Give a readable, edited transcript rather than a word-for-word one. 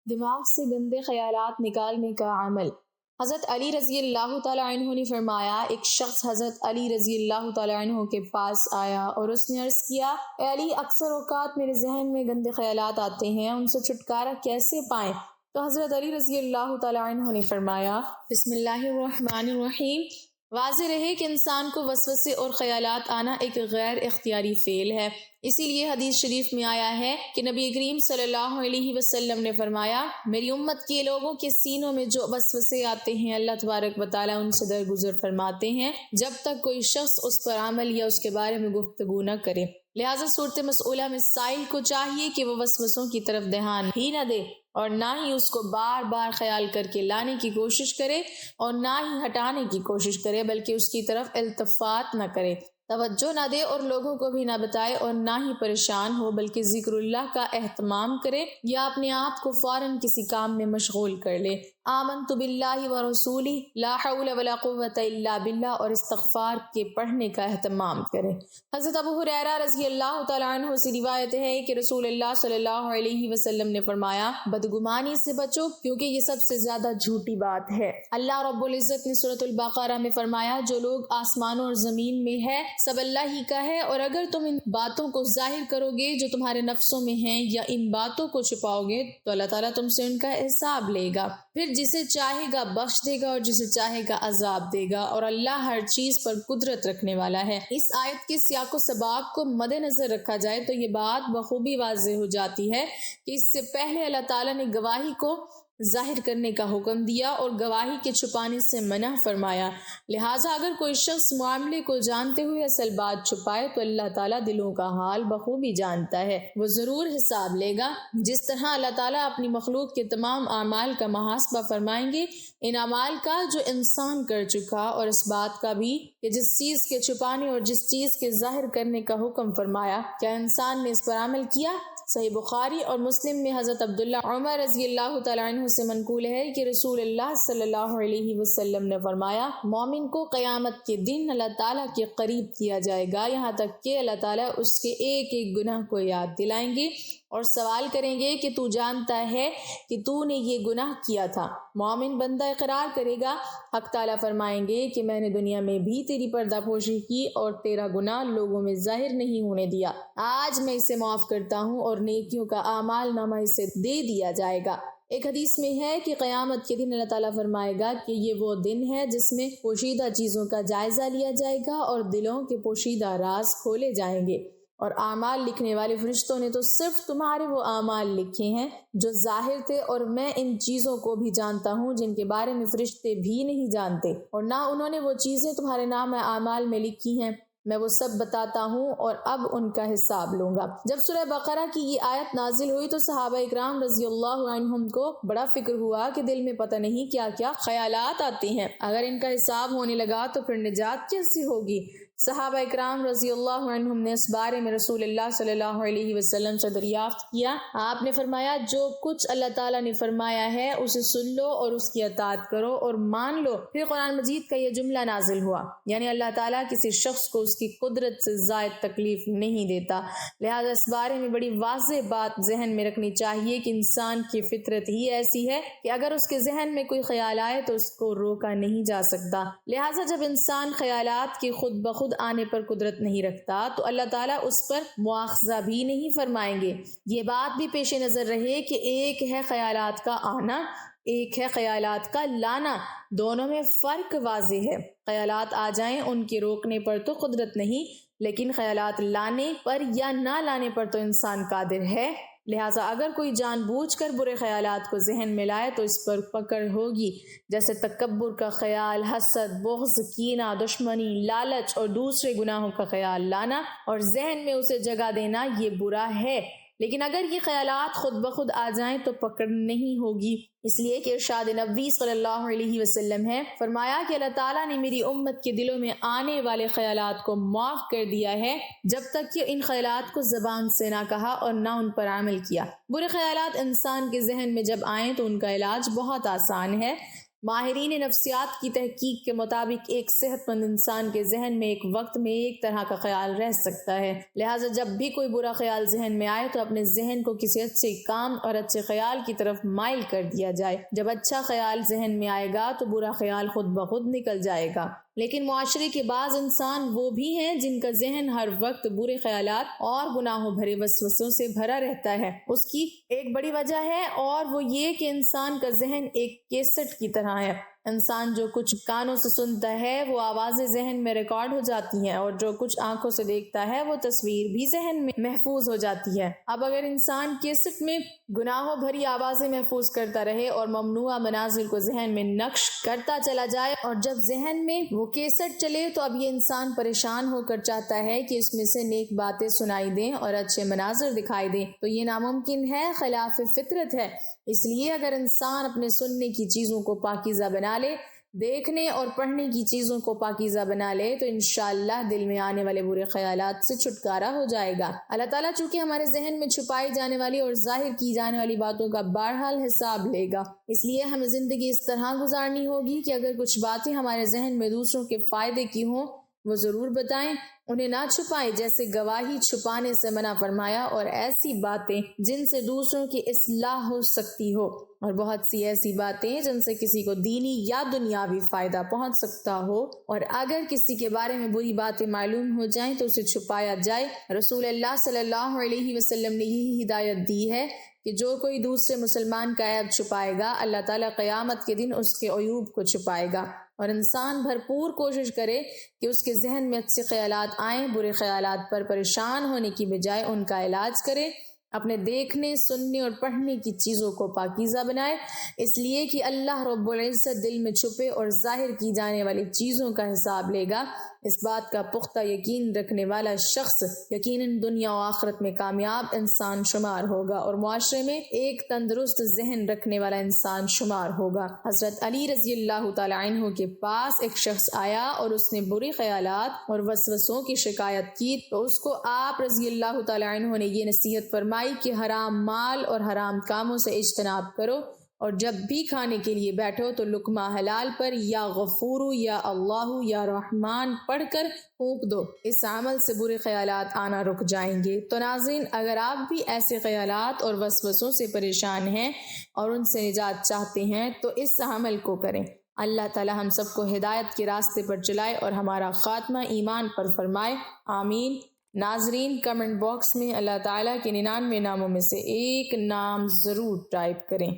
دماغ سے گندے خیالات نکالنے کا عمل۔ حضرت علی رضی اللہ تعالیٰ عنہ نے فرمایا، ایک شخص حضرت علی رضی اللہ تعالیٰ عنہ کے پاس آیا اور اس نے عرض کیا، اے علی، اکثر اوقات میرے ذہن میں گندے خیالات آتے ہیں، ان سے چھٹکارا کیسے پائیں؟ تو حضرت علی رضی اللہ تعالیٰ عنہ نے فرمایا، بسم اللہ الرحمن الرحیم۔ واضح رہے کہ انسان کو وسوسے اور خیالات آنا ایک غیر اختیاری فعل ہے۔ اسی لیے حدیث شریف میں آیا ہے کہ نبی کریم صلی اللہ علیہ وسلم نے فرمایا، میری امت کے لوگوں کے سینوں میں جو وسوسے آتے ہیں، اللہ تبارک و تعالیٰ ان سے درگزر فرماتے ہیں جب تک کوئی شخص اس پر عمل یا اس کے بارے میں گفتگو نہ کرے۔ لہٰذا صورت مسئولہ میں سائل کو چاہیے کہ وہ وسوسوں کی طرف دھیان ہی نہ دے اور نہ ہی اس کو بار بار خیال کر کے لانے کی کوشش کرے اور نہ ہی ہٹانے کی کوشش کرے، بلکہ اس کی طرف التفات نہ کرے، توجہ نہ دے اور لوگوں کو بھی نہ بتائے اور نہ ہی پریشان ہو، بلکہ ذکر اللہ کا اہتمام کرے یا اپنے آپ کو فوراً کسی کام میں مشغول کر لے۔ آمنت باللہ ورسولہ لا حول ولا قوة الا باللہ، اور استغفار کے پڑھنے کا اہتمام کرے۔ حضرت ابو ہریرہ رضی اللہ تعالیٰ عنہ سے روایت ہے کہ رسول اللہ صلی اللہ علیہ وسلم نے فرمایا، بدگمانی سے بچو کیونکہ یہ سب سے زیادہ جھوٹی بات ہے۔ اللہ رب العزت نے سورۃ البقرہ میں فرمایا، جو لوگ آسمانوں اور زمین میں ہے سب اللہ ہی کا ہے، اور اگر تم ان باتوں کو ظاہر کرو گے جو تمہارے نفسوں میں ہیں یا ان باتوں کو چھپاؤ گے تو اللہ تعالیٰ تم سے ان کا حساب لے گا، پھر جسے چاہے گا بخش دے گا اور جسے چاہے گا عذاب دے گا، اور اللہ ہر چیز پر قدرت رکھنے والا ہے۔ اس آیت کے سیاق و سباق کو مد نظر رکھا جائے تو یہ بات بخوبی واضح ہو جاتی ہے کہ اس سے پہلے اللہ تعالیٰ نے گواہی کو ظاہر کرنے کا حکم دیا اور گواہی کے چھپانے سے منع فرمایا۔ لہٰذا اگر کوئی شخص معاملے کو جانتے ہوئے اصل بات چھپائے تو اللہ تعالیٰ دلوں کا حال بخوبی جانتا ہے، وہ ضرور حساب لے گا۔ جس طرح اللہ تعالیٰ اپنی مخلوق کے تمام اعمال کا محاسبہ فرمائیں گے، ان اعمال کا جو انسان کر چکا، اور اس بات کا بھی کہ جس چیز کے چھپانے اور جس چیز کے ظاہر کرنے کا حکم فرمایا، کیا انسان نے اس پر عمل کیا؟ صحیح بخاری اور مسلم میں حضرت عبداللہ عمر رضی اللہ تعالیٰ عنہ سے منقول ہے کہ رسول اللہ صلی اللہ علیہ وسلم نے فرمایا، مومن کو قیامت کے دن اللہ تعالیٰ کے قریب کیا جائے گا، یہاں تک کہ اللہ تعالیٰ اس کے ایک ایک گناہ کو یاد دلائیں گے اور سوال کریں گے کہ تو جانتا ہے کہ تو نے یہ گناہ کیا تھا؟ مومن بندہ اقرار کرے گا، حق تعالیٰ فرمائیں گے کہ میں نے دنیا میں بھی تیری پردہ پوشی کی اور تیرا گناہ لوگوں میں ظاہر نہیں ہونے دیا، آج میں اسے معاف کرتا ہوں اور نیکیوں کا اعمال نامہ اسے دے دیا جائے گا۔ ایک حدیث میں ہے کہ قیامت کے دن اللہ تعالیٰ فرمائے گا کہ یہ وہ دن ہے جس میں پوشیدہ چیزوں کا جائزہ لیا جائے گا اور دلوں کے پوشیدہ راز کھولے جائیں گے، اور اعمال لکھنے والے فرشتوں نے تو صرف تمہارے وہ اعمال لکھے ہیں جو ظاہر تھے، اور میں ان چیزوں کو بھی جانتا ہوں جن کے بارے میں فرشتے بھی نہیں جانتے، اور نہ انہوں نے وہ چیزیں تمہارے نام اعمال میں لکھی ہیں، میں وہ سب بتاتا ہوں اور اب ان کا حساب لوں گا۔ جب سورہ بقرہ کی یہ آیت نازل ہوئی تو صحابہ اکرام رضی اللہ عنہم کو بڑا فکر ہوا کہ دل میں پتہ نہیں کیا کیا خیالات آتے ہیں، اگر ان کا حساب ہونے لگا تو پھر نجات کیسے ہوگی؟ صحابہ اکرام رضی اللہ عنہم نے اس بارے میں رسول اللہ صلی اللہ علیہ وسلم سے دریافت کیا۔ آپ نے فرمایا، جو کچھ اللہ تعالیٰ نے فرمایا ہے اسے سن لو اور اس کی اطاعت کرو اور مان لو۔ پھر قرآن مجید کا یہ جملہ نازل ہوا، یعنی اللہ تعالیٰ کسی شخص کو اس کی قدرت سے زائد تکلیف نہیں دیتا، لہذا اس بارے میں بڑی واضح بات ذہن میں رکھنی چاہیے کہ انسان کی فطرت ہی ایسی ہے کہ اگر اس کے ذہن میں کوئی خیال آئے تو اس کو روکا نہیں جا سکتا، لہذا جب انسان خیالات کی خود بخود آنے پر قدرت نہیں رکھتا تو اللہ تعالیٰ اس پر مواخذہ بھی نہیں فرمائیں گے۔ یہ بات بھی پیش نظر رہے کہ ایک ہے خیالات کا آنا، ایک ہے خیالات کا لانا، دونوں میں فرق واضح ہے۔ خیالات آ جائیں ان کے روکنے پر تو قدرت نہیں، لیکن خیالات لانے پر یا نہ لانے پر تو انسان قادر ہے، لہٰذا اگر کوئی جان بوجھ کر برے خیالات کو ذہن میں لائے تو اس پر پکڑ ہوگی، جیسے تکبر کا خیال، حسد، بغض، کینہ، دشمنی، لالچ اور دوسرے گناہوں کا خیال لانا اور ذہن میں اسے جگہ دینا، یہ برا ہے، لیکن اگر یہ خیالات خود بخود آ جائیں تو پکڑ نہیں ہوگی، اس لیے کہ ارشاد نبوی صلی اللہ علیہ وسلم ہے، فرمایا کہ اللہ تعالیٰ نے میری امت کے دلوں میں آنے والے خیالات کو معاف کر دیا ہے جب تک کہ ان خیالات کو زبان سے نہ کہا اور نہ ان پر عمل کیا۔ برے خیالات انسان کے ذہن میں جب آئیں تو ان کا علاج بہت آسان ہے، ماہرین نفسیات کی تحقیق کے مطابق ایک صحت مند انسان کے ذہن میں ایک وقت میں ایک طرح کا خیال رہ سکتا ہے، لہٰذا جب بھی کوئی برا خیال ذہن میں آئے تو اپنے ذہن کو کسی اچھے کام اور اچھے خیال کی طرف مائل کر دیا جائے۔ جب اچھا خیال ذہن میں آئے گا تو برا خیال خود بخود نکل جائے گا۔ لیکن معاشرے کے بعض انسان وہ بھی ہیں جن کا ذہن ہر وقت برے خیالات اور گناہوں بھرے وسوسوں سے بھرا رہتا ہے۔ اس کی ایک بڑی وجہ ہے اور وہ یہ کہ انسان کا ذہن ایک کیسٹ کی طرح ہے۔ انسان جو کچھ کانوں سے سنتا ہے وہ آوازیں ذہن میں ریکارڈ ہو جاتی ہیں، اور جو کچھ آنکھوں سے دیکھتا ہے وہ تصویر بھی ذہن میں محفوظ ہو جاتی ہے۔ اب اگر انسان کیسٹ میں گناہوں بھری آوازیں محفوظ کرتا رہے اور ممنوعہ مناظر کو ذہن میں نقش کرتا چلا جائے، اور جب ذہن میں وہ کیسٹ چلے تو اب یہ انسان پریشان ہو کر چاہتا ہے کہ اس میں سے نیک باتیں سنائی دیں اور اچھے مناظر دکھائی دیں، تو یہ ناممکن ہے، خلاف فطرت ہے۔ اس لیے اگر انسان اپنے سننے کی چیزوں کو پاکیزہ بنا لے، دیکھنے اور پڑھنے کی چیزوں کو پاکیزہ بنا لے، تو انشاءاللہ دل میں آنے والے برے خیالات سے چھٹکارا ہو جائے گا۔ اللہ تعالیٰ چونکہ ہمارے ذہن میں چھپائی جانے والی اور ظاہر کی جانے والی باتوں کا بہرحال حساب لے گا، اس لیے ہمیں زندگی اس طرح گزارنی ہوگی کہ اگر کچھ باتیں ہمارے ذہن میں دوسروں کے فائدے کی ہوں وہ ضرور بتائیں، انہیں نہ چھپائیں، جیسے گواہی چھپانے سے منع فرمایا، اور ایسی باتیں جن سے دوسروں کی اصلاح ہو سکتی ہو، اور بہت سی ایسی باتیں جن سے کسی کو دینی یا دنیاوی فائدہ پہنچ سکتا ہو، اور اگر کسی کے بارے میں بری باتیں معلوم ہو جائیں تو اسے چھپایا جائے۔ رسول اللہ صلی اللہ علیہ وسلم نے یہی ہدایت دی ہے کہ جو کوئی دوسرے مسلمان کا عیب چھپائے گا، اللہ تعالیٰ قیامت کے دن اس کے عیوب کو چھپائے گا، اور انسان بھرپور کوشش کرے کہ اس کے ذہن میں اچھے خیالات آئیں، برے خیالات پر پریشان ہونے کی بجائے ان کا علاج کرے، اپنے دیکھنے، سننے اور پڑھنے کی چیزوں کو پاکیزہ بنائے، اس لیے کہ اللہ رب العزت دل میں چھپے اور ظاہر کی جانے والی چیزوں کا حساب لے گا۔ اس بات کا پختہ یقین رکھنے والا شخص یقیناً دنیا و آخرت میں کامیاب انسان شمار ہوگا، اور معاشرے میں ایک تندرست ذہن رکھنے والا انسان شمار ہوگا۔ حضرت علی رضی اللہ تعالی عنہ کے پاس ایک شخص آیا اور اس نے برے خیالات اور وسوسوں کی شکایت کی، تو اس کو آپ رضی اللہ تعالی عنہ نے یہ نصیحت فرمائی کہ حرام مال اور حرام کاموں سے اجتناب کرو، اور جب بھی کھانے کے لیے بیٹھو تو لقمہ حلال پر یا غفورو یا اللہ یا رحمان پڑھ کر پھونک دو، اس عمل سے برے خیالات آنا رک جائیں گے۔ تو ناظرین، اگر آپ بھی ایسے خیالات اور وسوسوں سے پریشان ہیں اور ان سے نجات چاہتے ہیں تو اس عمل کو کریں۔ اللہ تعالی ہم سب کو ہدایت کے راستے پر چلائے اور ہمارا خاتمہ ایمان پر فرمائے، آمین۔ ناظرین، کمنٹ باکس میں اللہ تعالیٰ کے 99 ناموں میں سے ایک نام ضرور ٹائپ کریں۔